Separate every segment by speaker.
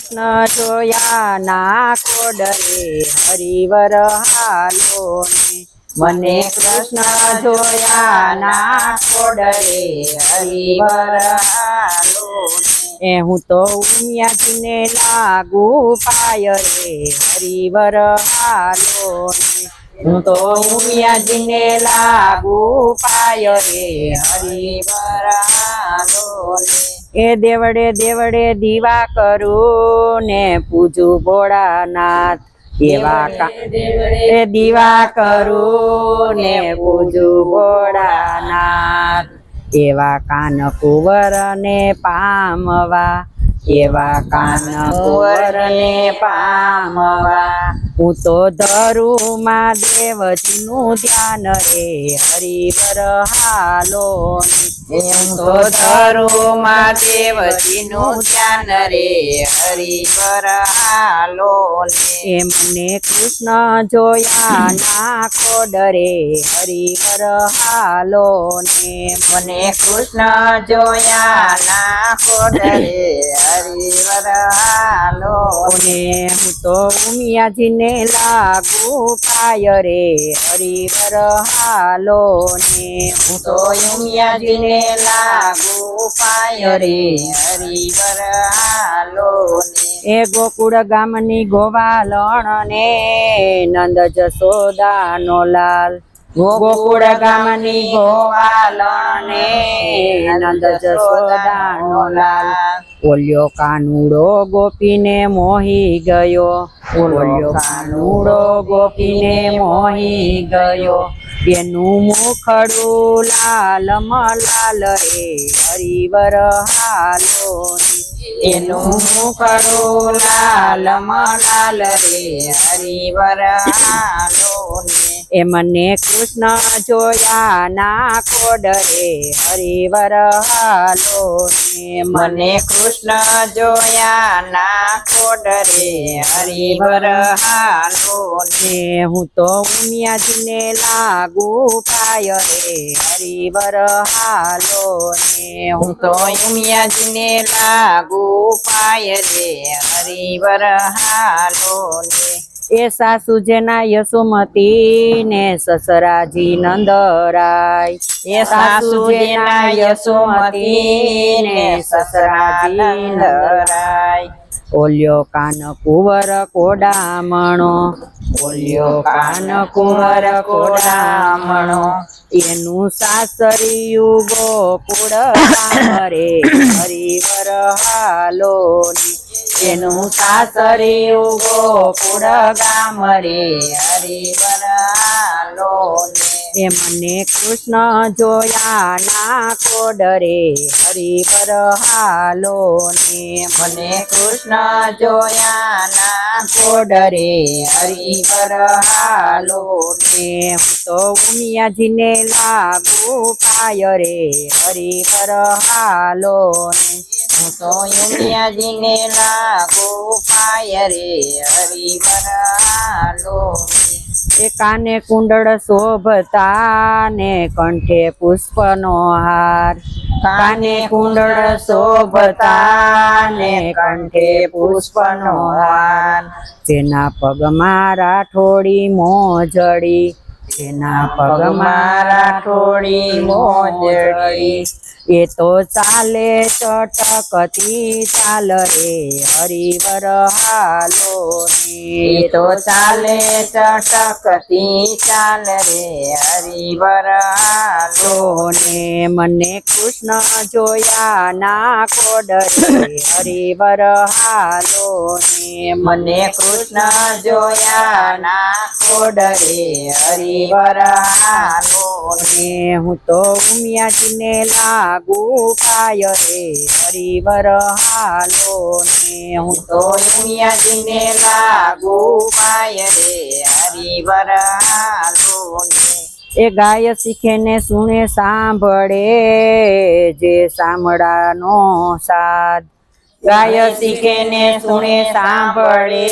Speaker 1: કૃષ્ણ જોયા ના ખોડરે હરિવર હાલો ને મને કૃષ્ણ જોયા ના ખોડરે હરિવર હાલો ને હું તો ઉમિયાજીને લાગુ પાય રે હરિવર હાલો ને હું તો ઉમિયાજીને લાગુ પાય રે હરિવર હાલો ને એ દેવડે દેવડે દીવા કરું ને પૂજું ભોળાનાથ એવા એ દીવા કરું ને પૂજું ભોળાનાથ એવા કાન કુંવર ને પામવા એવા કાન કુંવર ને પામવા હું તો ધરું માં દેવજીનું ધ્યાન રે હરિવર હાલો ને હું તો ધરું માં દેવજીનું ધ્યાન રે હરિવર હાલો ને મને કૃષ્ણ જોયા ના ખોડરે હરિવર હાલો ને મને કૃષ્ણ જોયા ના ખોડરે હરિવર હાલો ને હું તો ઉમિયાજીને લાગુ પાય રે હરિવર હાલો ને હું તો ઉમિયાજીને લાગુ પાય રે હરિવર હાલો ને એ ગોકુળ ગામની ગોવાલણ ને નંદ જશોદાનો લાલ ગોકુળ ગામની ગોવાલણ ને નંદ જશોદાનો લાલ ઓલ્યો કાનુડો ગોપીને મોહી ગયો ઓલ્યો કાનુડો ગોપીને મોહી ગયો એનું મુખડું લાલ મલાલ રે હરિવર હાલો એનું મુખડું લાલ મલાલ રે હરિવર હાલો એ મને કૃષ્ણ જોયા ના ખોડરે હરિવર હાલો ને મને કૃષ્ણ જોયા ના ખોડરે હરિવર હાલો ને હું તો ઉમિયાજીને લાગુ પાય રે હરિવર હાલો ને હું તો ઉમિયાજીને લાગુ પાય રે હરિવર હાલો ને એ સાસુ જેના યશોમતી ને સસરાજી નંદરાય એ સાસુ જેના યશોમતી ને સસરાજી નંદરાય ઓલ્યો કાન કુંવર કોડામણો ઓલ્યો કાન કુંવર કોડામણો એનું સાસરિયું ગોકુળ ગામ રે હરિવર હાલો એનું સાસરિયું ગોકુળ ગામ રે હરિવર હાલો એ મને કૃષ્ણ જોયા ના ખોડરે હરિવર હાલો ને મને કૃષ્ણ જોયા ના ખોડરે હરિવર હાલો ને હું તો ઉમિયાજીને લાગુ પાય રે હરિવર હાલો ને હું તો ઉમિયાજીને લાગુ પાય રે હરિવર હાલો એ કાને કુંડળ શોભતા ને કંઠે પુષ્પનો હાર કાને કુંડળ શોભતા ને કંઠે પુષ્પનો હાર તેના પગમાં રાઠોડી મોજડી તેના પગમાં રાઠોડી મોજડી એ તો ચાલે ચટકતી ચાલ રે હરિવર હાલો ને એ તો ચાલે ચટકતી ચાલ રે હરિવર હાલો ને મને કૃષ્ણ જોયા ના ખોડરે હરિવર હાલો ને મને કૃષ્ણ જોયા ના ખોડરે હરિવર હાલો ને હું તો ઉમિયાજીને લાગુ પાય રે હરિવર હાલો ને હું તો ઉમિયાજીને લાગુ પાય રે હરિવર હાલો ને એ ગાય શીખે ને સુણે સાંભળે જે સાંભળાનો સાદ ગાય શીખે ને સુણે સાંભળે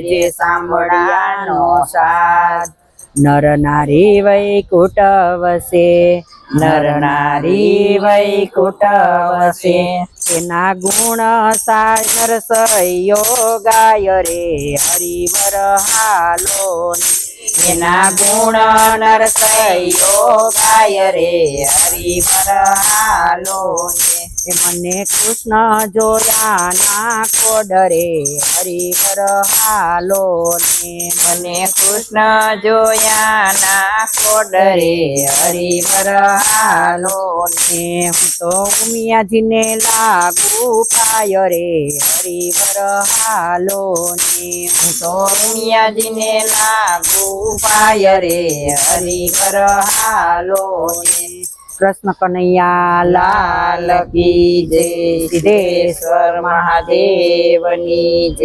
Speaker 1: જે સાંભળાનો સાદ નર નારી વૈકુટ વસે નર નારી વૈકુટ વસે એના ગુણ સાર સયો ગાય રે હરિવર હાલો ને એના ગુણ નરસૈયો ગાય રે હરિવર હાલો ને એ મને કૃષ્ણ જોયા ના કોડરે હરિવર હાલો ને મને કૃષ્ણ જોયા ના કોડરે હરિવર હાલો ને હું તો ઉમિયાજીને લાગુ પાય રે હરિવર હાલો ને હું તો ઉમિયાજીને લાગુ પાય રે હરિવર હાલો ને કૃષ્ણ કનૈયા લાલ કી જય સિદ્ધેશ્વર મહાદેવની જય।